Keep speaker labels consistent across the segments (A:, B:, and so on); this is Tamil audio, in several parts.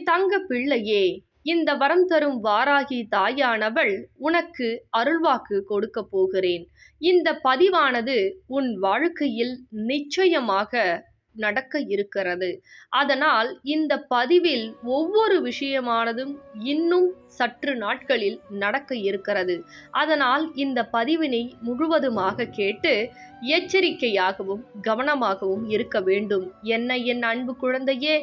A: தங்க பிள்ளையே, இந்த வரம் தரும் வாராகி தாயானவள் உனக்கு அருள்வாக்கு கொடுக்க போகிறேன். இந்த பதிவானது உன் வாழ்க்கையில் நிச்சயமாக நடக்க இருக்கிறது. அதனால் இந்த பதிவில் ஒவ்வொரு விஷயமானதும் இன்னும் சற்று நாட்களில் நடக்க இருக்கிறது. அதனால் இந்த பதிவினை முழுவதுமாக கேட்டு எச்சரிக்கையாகவும் கவனமாகவும் இருக்க வேண்டும். என்ன என் அன்பு குழந்தையே,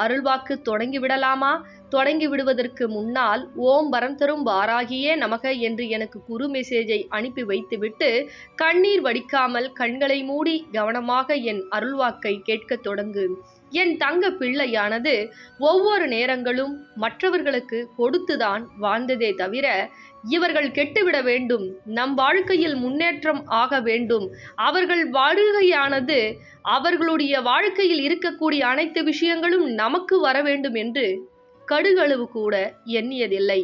A: அருள்வாக்கு தொடங்கி விடலாமா? தொடங்கி விடுவதற்கு முன்னால் ஓம் வரம் தரும் வாராகியே நமக என்று எனக்கு குறு மெசேஜை அனுப்பி வைத்துவிட்டு கண்ணீர் வடிக்காமல் கண்களை மூடி கவனமாக என் அருள்வாக்கை கேட்க தொடங்கு. என் தங்க பிள்ளையானது ஒவ்வொரு நேரங்களும் மற்றவர்களுக்கு கொடுத்துதான் வாழ்ந்ததே தவிர இவர்கள் கெட்டுவிட வேண்டும், நம் வாழ்க்கையில் முன்னேற்றம் ஆக வேண்டும், அவர்கள் வாழ்க்கையானது அவர்களுடைய வாழ்க்கையில் இருக்கக்கூடிய அனைத்து விஷயங்களும் நமக்கு வர வேண்டும் என்று கடுகளவு கூட எண்ணியதில்லை.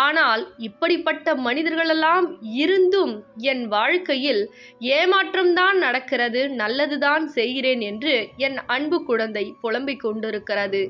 A: ஆனால் இப்படிப்பட்ட மனிதர்களெல்லாம் இருந்தும் என் வாழ்க்கையில் ஏமாற்றம்தான் நடக்கிறது, நல்லதுதான் செய்கிறேன் என்று என் அன்பு குழந்தை புலம்பிக் கொண்டிருக்கிறது.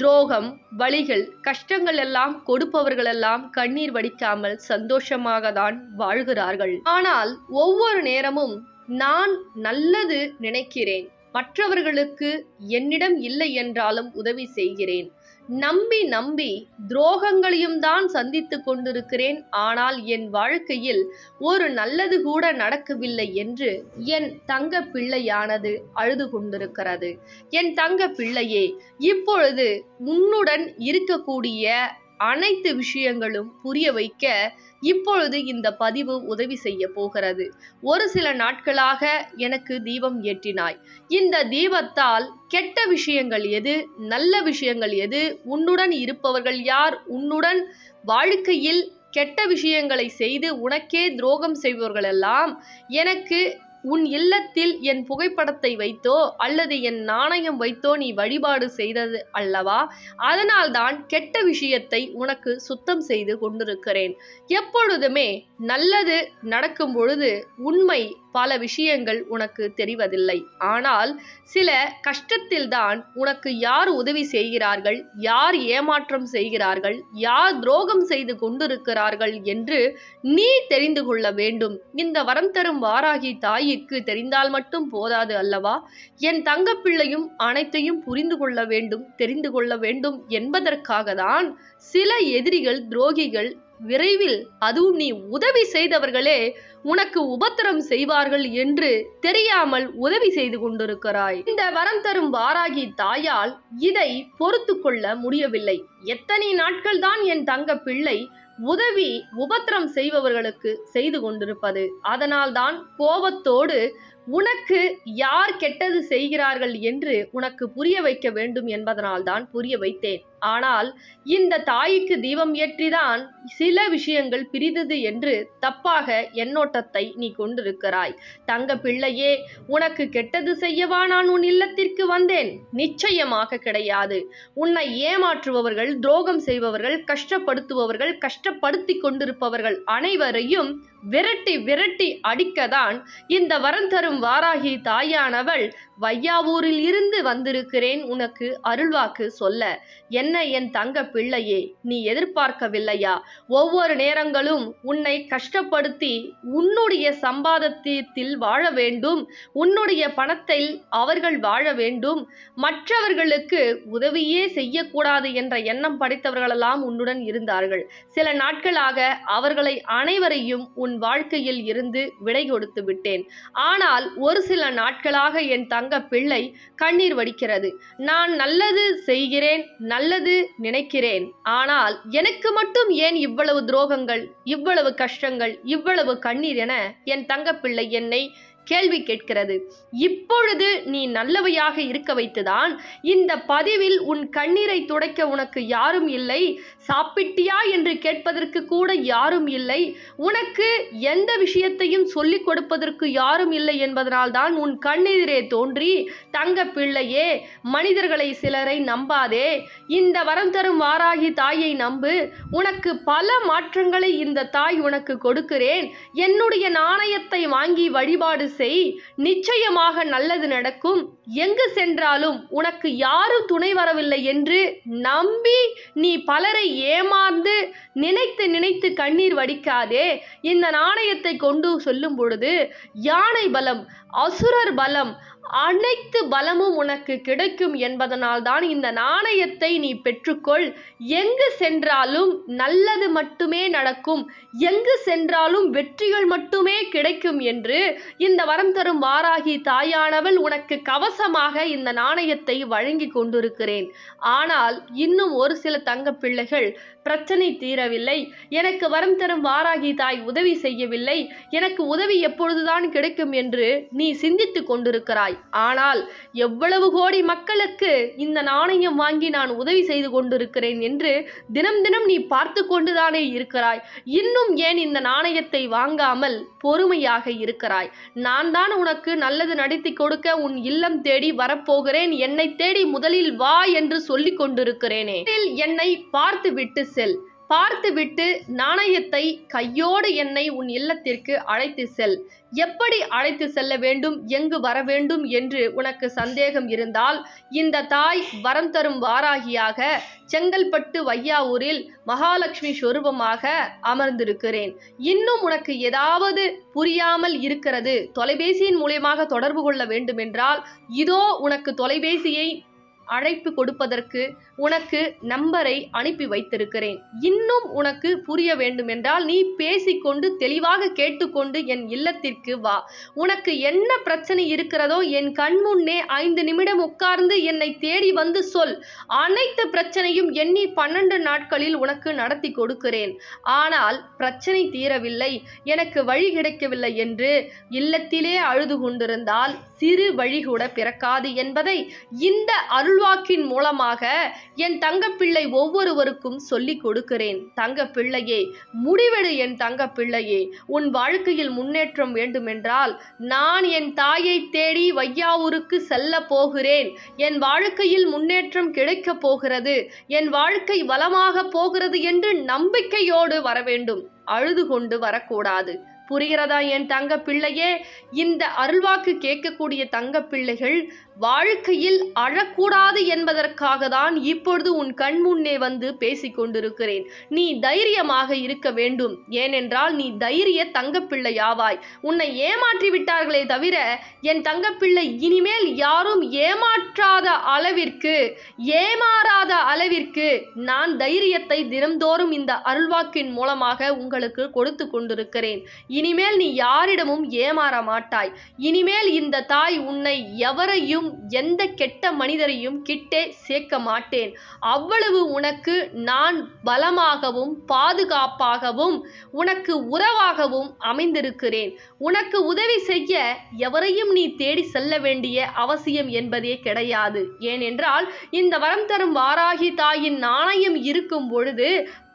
A: துரோகம், வலிகள், கஷ்டங்கள் எல்லாம் கொடுப்பவர்களெல்லாம் கண்ணீர் வடிக்காமல் சந்தோஷமாக தான் வாழ்கிறார்கள். ஆனால் ஒவ்வொரு நேரமும் நான் நல்லது நினைக்கிறேன், மற்றவர்களுக்கு என்னிடம் இல்லை என்றாலும் உதவி செய்கிறேன், நம்பி நம்பி துரோகங்களையும் தான் சந்தித்து கொண்டிருக்கிறேன், ஆனால் என் வாழ்க்கையில் ஒரு நல்லது கூட நடக்கவில்லை என்று என் தங்க பிள்ளையானது அழுது கொண்டிருக்கிறது. என் தங்க பிள்ளையே, இப்பொழுது உன்னுடன் இருக்கக்கூடிய அனைத்து விஷயங்களும் புரிய வைக்க இப்பொழுது இந்த பதிவு உதவி செய்ய போகிறது. ஒரு சில நாட்களாக எனக்கு தீபம் ஏற்றினாய். இந்த தீபத்தால் கெட்ட விஷயங்கள் எது, நல்ல விஷயங்கள் எது, உன்னுடன் இருப்பவர்கள் யார், உன்னுடன் வாழ்க்கையில் கெட்ட விஷயங்களை செய்து உனக்கே துரோகம் செய்பவர்களெல்லாம் எனக்கு உன் இல்லத்தில் என் புகைப்படத்தை வைத்தோ அல்லது என் நாணயம் வைத்தோ நீ வழிபாடு செய்தது அல்லவா? அதனால்தான் கெட்ட விஷயத்தை உனக்கு சுத்தம் செய்து கொண்டிருக்கிறேன். எப்பொழுதுமே நல்லது நடக்கும் பொழுது உண்மை பல விஷயங்கள் உனக்கு தெரிவதில்லை. ஆனால் சில கஷ்டத்தில்தான் உனக்கு யார் உதவி செய்கிறார்கள், யார் ஏமாற்றம் செய்கிறார்கள், யார் துரோகம் செய்து கொண்டிருக்கிறார்கள் என்று நீ தெரிந்து கொள்ள வேண்டும். இந்த வரம் தரும் வாராகி தாய்க்கு தெரிந்தால் மட்டும் போதாது அல்லவா? என் தங்கப்பிள்ளையும் அனைத்தையும் புரிந்து கொள்ள வேண்டும், தெரிந்து கொள்ள வேண்டும் என்பதற்காக தான் சில எதிரிகள், துரோகிகள் விரைவில், அதுவும் நீ உதவி செய்தவர்களே உனக்கு உபத்திரம் செய்வார்கள் என்று தெரியாமல் உதவி செய்து கொண்டிருக்கிறாய். இந்த வரம் தரும் வாராகி தாயால் இதை பொறுத்து கொள்ள முடியவில்லை. எத்தனை நாட்கள் தான் என் தங்க பிள்ளை உதவி உபத்திரம் செய்பவர்களுக்கு செய்து கொண்டிருப்பது? அதனால்தான் கோபத்தோடு உனக்கு யார் கெட்டது செய்கிறார்கள் என்று உனக்கு புரிய வைக்க வேண்டும் என்பதனால்தான் புரிய வைத்தேன். ஆனால் இந்த தாய்க்கு தீபம் ஏற்றிதான் சில விஷயங்கள் பிரிதது என்று தப்பாக எண்ணோட்டத்தை நீ கொண்டிருக்கிறாய். தங்க பிள்ளையே, உனக்கு கெட்டது செய்யவா நான் உன் இல்லத்திற்கு வந்தேன்? நிச்சயமாக கிடையாது. உன்னை ஏமாற்றுபவர்கள், துரோகம் செய்பவர்கள், கஷ்டப்படுத்துபவர்கள், கஷ்டப்படுத்தி கொண்டிருப்பவர்கள் அனைவரையும் விரட்டி விரட்டி அடிக்கதான் இந்த வரம் தரும் வாராகி தாயானவள் வையாவூரில் இருந்து வந்திருக்கிறேன் உனக்கு அருள்வாக்கு சொல்ல. என்ன என் தங்க பிள்ளையே, நீ எதிர்பார்க்கவில்லையா? ஒவ்வொரு நேரங்களும் உன்னை கஷ்டப்படுத்தி உன்னுடைய சம்பாதத்தில் வாழ வேண்டும், உன்னுடைய பணத்தில் அவர்கள் வாழ வேண்டும், மற்றவர்களுக்கு உதவியே செய்யக்கூடாது என்ற எண்ணம் படைத்தவர்களெல்லாம் உன்னுடன் இருந்தார்கள். சில நாட்களாக அவர்களை அனைவரையும் உன் வாழ்க்கையில் இருந்து விடை கொடுத்து விட்டேன். ஆனால் ஒரு சில நாட்களாக என் தங்க பிள்ளை கண்ணீர் வடிக்கிறது. நான் நல்லது செய்கிறேன், நல்லது நினைக்கிறேன், ஆனால் எனக்கு மட்டும் ஏன் இவ்வளவு துரோகங்கள், இவ்வளவு கஷ்டங்கள், இவ்வளவு கண்ணீர் என என் தங்க பிள்ளை என்னை கேள்வி கேட்கிறது. இப்பொழுது நீ நல்லவையாக இருக்க வைத்துதான் இந்த பதிவில் உன் கண்ணீரை துடைக்க உனக்கு யாரும் இல்லை, சாப்பிட்டியா என்று கேட்பதற்கு கூட யாரும் இல்லை, உனக்கு எந்த விஷயத்தையும் சொல்லிக் கொடுப்பதற்கு யாரும் இல்லை என்பதனால் தான் உன் கண்ணீரே தோன்றி, தங்க பிள்ளையே, மனிதர்களை சிலரை நம்பாதே, இந்த வரம் தரும் வாராகி தாயை நம்பு, உனக்கு பல மாற்றங்களை இந்த தாய் உனக்கு கொடுக்கிறேன், என்னுடைய நாணயத்தை வாங்கி வழிபாடு செய், நிச்சயமாக நல்லது நடக்கும். எங்கு சென்றாலும் உனக்கு யாரும் துணை வரவில்லை என்று நம்பி நீ பலரை ஏமாந்து நினைத்து நினைத்து கண்ணீர் வடிக்காதே. இந்த நாணயத்தை கொண்டு சொல்லும் பொழுது யானை பலம், அசுரர் பலம், அனைத்து பலமும் உனக்கு கிடைக்கும் என்பதனால் தான் இந்த நாணயத்தை நீ பெற்றுக்கொள். எங்கு சென்றாலும் நல்லது மட்டுமே நடக்கும், எங்கு சென்றாலும் வெற்றிகள் மட்டுமே கிடைக்கும் என்று இந்த வரம் தரும் வாராகி தாயானவள் உனக்கு கவசமாக இந்த நாணயத்தை வழங்கி கொண்டிருக்கிறேன். ஆனால் இன்னும் ஒரு சில தங்க பிள்ளைகள் பிரச்சனை தீரவில்லை, எனக்கு வரம் தரும் வாராகி தாய் உதவி செய்யவில்லை, எனக்கு உதவி எப்பொழுதுதான் கிடைக்கும் என்று நீ சிந்தித்து கொண்டிருக்கிறாய். ஆனால் எவ்வளவு கோடி மக்களுக்கு இந்த நாணயம் வாங்கி நான் உதவி செய்து கொண்டிருக்கிறேன் என்று தினம் தினம் நீ பார்த்து கொண்டுதானே இருக்கிறாய். இன்னும் ஏன் இந்த நாணயத்தை வாங்காமல் பொறுமையாக இருக்கிறாய்? நான் தான் உனக்கு நல்லது நடத்தி கொடுக்க உன் இல்லம் தேடி வரப்போகிறேன், என்னை தேடி முதலில் வா என்று சொல்லிக் கொண்டிருக்கிறேனே. என்னை பார்த்து விட்டு செல், பார்த்துவிட்டு நாணயத்தை கையோடு என்னை உன் இல்லத்திற்கு அழைத்து செல். எப்படி அழைத்து செல்ல வேண்டும், எங்கு வர வேண்டும் என்று உனக்கு சந்தேகம் இருந்தால் இந்த தாய் வரம் தரும் வாராகியாக செங்கல்பட்டு வையாவூரில் மகாலட்சுமி சொரூபமாக அமர்ந்திருக்கிறேன். இன்னும் உனக்கு ஏதாவது புரியாமல் இருக்கிறது, தொலைபேசியின் மூலமாக தொடர்பு கொள்ள வேண்டுமென்றால் இதோ உனக்கு தொலைபேசியை அழைப்பு கொடுப்பதற்கு உனக்கு நம்பரை அனுப்பி வைத்திருக்கிறேன். இன்னும் உனக்கு புரிய வேண்டுமென்றால் நீ பேசிக்கொண்டு தெளிவாக கேட்டுக்கொண்டு என் இல்லத்திற்கு வா. உனக்கு என்ன பிரச்சனை இருக்கிறதோ என் கண் முன்னே 5 நிமிடம் உட்கார்ந்து என்னை தேடி வந்து சொல். அனைத்து பிரச்சனையும் எண்ணி 12 நாட்களில் உனக்கு நடத்தி கொடுக்கிறேன். ஆனால் பிரச்சனை தீரவில்லை, எனக்கு வழி கிடைக்கவில்லை என்று இல்லத்திலே அழுது கொண்டிருந்தால் சிறு வழி கூட பிறக்காது என்பதை இந்த அருள்வாக்கின் மூலமாக என் தங்கப்பிள்ளை ஒவ்வொருவருக்கும் சொல்லிக் கொடுக்கிறேன். தங்கப்பிள்ளையே, முடிவெடு என் தங்கப்பிள்ளையே. உன் வாழ்க்கையில் முன்னேற்றம் வேண்டுமென்றால் நான் என் தாயை தேடி வையாவூருக்கு செல்ல போகிறேன். என் வாழ்க்கையில் முன்னேற்றம் கிடைக்கப் போகிறது, என் வாழ்க்கை வளமாக போகிறது என்று நம்பிக்கையோடு வர வேண்டும், அழுது கொண்டு வரக்கூடாது. புரிகிறதா என் தங்க பிள்ளையே? இந்த அருள்வாக்கு கேட்கக்கூடிய தங்க பிள்ளைகள் வாழ்க்கையில் அழக்கூடாது என்பதற்காக தான் இப்பொழுது உன் கண் முன்னே வந்து பேசிக் கொண்டிருக்கிறேன். நீ தைரியமாக இருக்க வேண்டும், ஏனென்றால் நீ தைரிய தங்கப்பிள்ளையாவாய். உன்னை ஏமாற்றி விட்டார்களே தவிர என் தங்கப்பிள்ளை இனிமேல் யாரும் ஏமாற்றாத அளவிற்கு, ஏமாறாத அளவிற்கு நான் தைரியத்தை தினம்தோறும் இந்த அருள்வாக்கின் மூலமாக உங்களுக்கு கொடுத்து கொண்டிருக்கிறேன். இனிமேல் நீ யாரிடமும் ஏமாற மாட்டாய். இனிமேல் இந்த தாய் உன்னை எவரையும் எந்த கெட்ட மனிதரையும் கிட்டே சேர்க்க மாட்டேன். அவ்வளவு உனக்கு நான் பலமாகவும் பாதுகாப்பாகவும் உனக்கு உறவாகவும் அமைந்திருக்கிறேன். உனக்கு உதவி செய்ய எவரையும் நீ தேடி செல்ல வேண்டிய அவசியம் என்பதே கிடையாது. ஏனென்றால் இந்த வரம் தரும் வாராகி தாயின் நாணயம் இருக்கும் பொழுது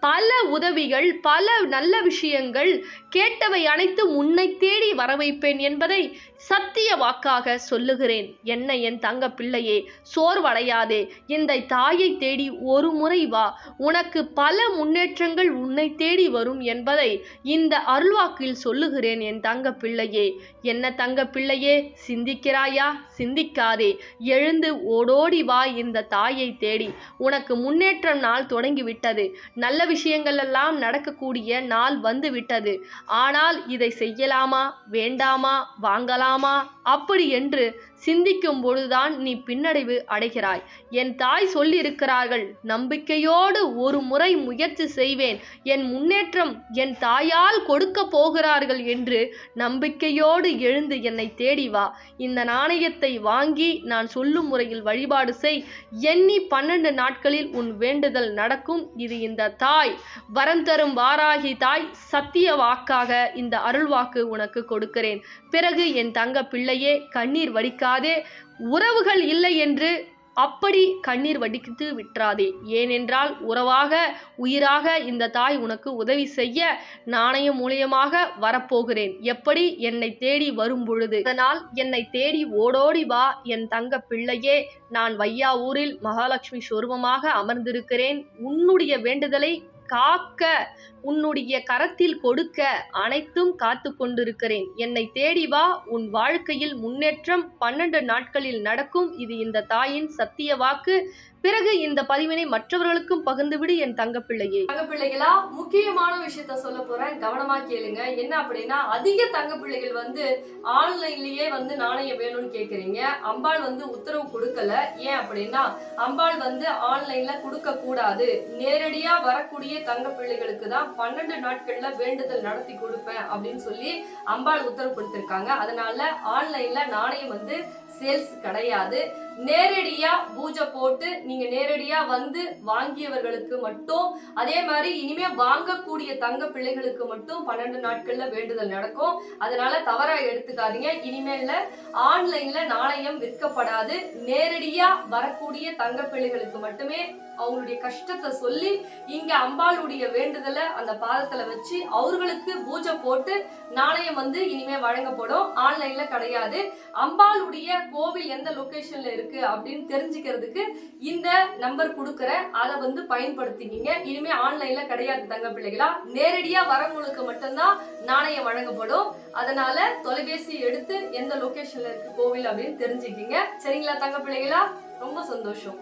A: பல உதவிகள், பல நல்ல விஷயங்கள், கேட்டவை அனைத்தும் உன்னை தேடி வர வைப்பேன் என்பதை சத்திய வாக்காக சொல்லுகிறேன். என்ன என் தங்க பிள்ளையே, சோர்வடையாதே. இந்த தாயை தேடி ஒரு முறை வா, உனக்கு பல முன்னேற்றங்கள் உன்னை தேடி வரும் என்பதை இந்த அருள்வாக்கில் சொல்லுகிறேன் என் தங்க பிள்ளையே. என்ன தங்க பிள்ளையே, சிந்திக்கிறாயா? சிந்திக்காதே, எழுந்து ஓடோடி வா இந்த தாயை தேடி. உனக்கு முன்னேற்றம் நாள் தொடங்கிவிட்டது, நல்ல விஷயங்கள் எல்லாம் நடக்கக்கூடிய நாள் வந்து விட்டது. ஆனால் இதை செய்யலாமா, வேண்டாமா, வாங்கலாமா அப்படி என்று சிந்திக்கும் பொழுதுதான் நீ பின்னடைவு அடைகிறாய். என் தாய் சொல்லி இருக்கிறார்கள், நம்பிக்கையோடு ஒரு முறை முயற்சி செய்வேன், என் முன்னேற்றம் என் தாயால் கொடுக்க போகிறார்கள் என்று நம்பிக்கையோடு எழுந்து என்னை தேடி வா. இந்த நாணயத்தை வாங்கி நான் சொல்லும் முறையில் வழிபாடு செய். எண்ணி 12 நாட்களில் உன் வேண்டுதல் நடக்கும். இது இந்த தாய் வரம் தரும் வாராகி தாய் சத்திய வாக்காக இந்த அருள்வாக்கு உனக்கு கொடுக்கிறேன். பிறகு என் தங்க பிள்ளையே, கண்ணீர் வடிக்காதே. உறவுகள் இல்லை என்று அப்படி கண்ணீர் வடித்து விட்டுறாதே. ஏனென்றால் உறவாக, உயிராக இந்த தாய் உனக்கு உதவி செய்ய நாணயம் மூலியமாக வரப்போகிறேன். எப்படி? என்னை தேடி வரும் பொழுது. அதனால் என்னை தேடி ஓடோடி வா என் தங்க பிள்ளையே. நான் வையாவூரில் மகாலட்சுமி சொரூபமாக அமர்ந்திருக்கிறேன். உன்னுடைய வேண்டுதலை காக்க, உன்னுடைய கரத்தில் கொடுக்க அனைத்தும் காத்து கொண்டிருக்கிறேன். என்னை தேடி வா, உன் வாழ்க்கையில் முன்னேற்றம் 12 நாட்களில் நடக்கும். இது இந்த தாயின் சத்திய வாக்கு. பிறகு இந்த பதிவினை மற்றவர்களுக்கும் பகிர்ந்துவிடு என் தங்கப்பிள்ளையே.
B: தங்கப்பிள்ளைகளா, முக்கியமான விஷயத்த சொல்ல போறேன், கவனமா கேளுங்க. என்ன அப்படின்னா, அதிக தங்கப்பிள்ளைகள் ஆன்லைன்லயே நாணயம் வேணும்னு கேக்குறீங்க. அம்பாள் உத்தரவு கொடுக்கல. ஏன் அப்படின்னா, அம்பாள் ஆன்லைன்ல கொடுக்க கூடாது. நேரடியா வரக்கூடிய தங்கப்பிள்ளைகளுக்கு தான் 12 நாட்கள்ல வேண்டுதல் நடத்தி கொடுப்பேன் அப்படின்னு சொல்லி அம்பாள் உத்தரவு கொடுத்திருக்காங்க. அதனால ஆன்லைன்ல நாணயம் சேல்ஸ் கிடையாது. நேரடியா பூஜை போட்டு நீங்க நேரடியா வாங்கியவர்களுக்கு மட்டும், அதே மாதிரி இனிமே வாங்கக்கூடிய தங்க பிள்ளைகளுக்கு மட்டும் 12 நாட்கள்ல வேண்டுதல் நடக்கும். அதனால தவறா எடுத்துக்காதீங்க. இனிமேல ஆன்லைன்ல நாணயம் விற்கப்படாது. நேரடியா வரக்கூடிய தங்க பிள்ளைகளுக்கு மட்டுமே அவங்களுடைய கஷ்டத்தை சொல்லி இங்க அம்பாளுடைய வேண்டுதலை அந்த பாதத்துல வச்சு அவர்களுக்கு பூஜை போட்டு நாணயம் இனிமே வழங்கப்படும். ஆன்லைன்ல கிடையாது. அம்பாளுடைய கோவில் எந்த லொகேஷன்ல இருக்கு அப்படின்னு தெரிஞ்சுக்கிறதுக்கு இந்த நம்பர் கொடுக்கறேன். அதை பயன்படுத்திக்கிங்க. இனிமே ஆன்லைன்ல கிடையாது தங்க பிள்ளைகளா. நேரடியா வரவங்களுக்கு மட்டும்தான் நாணயம் வழங்கப்படும். அதனால தொலைபேசி எடுத்து எந்த லொகேஷன்ல இருக்கு கோவில் அப்படின்னு தெரிஞ்சுக்கிங்க. சரிங்களா தங்க பிள்ளைகளா? ரொம்ப சந்தோஷம்.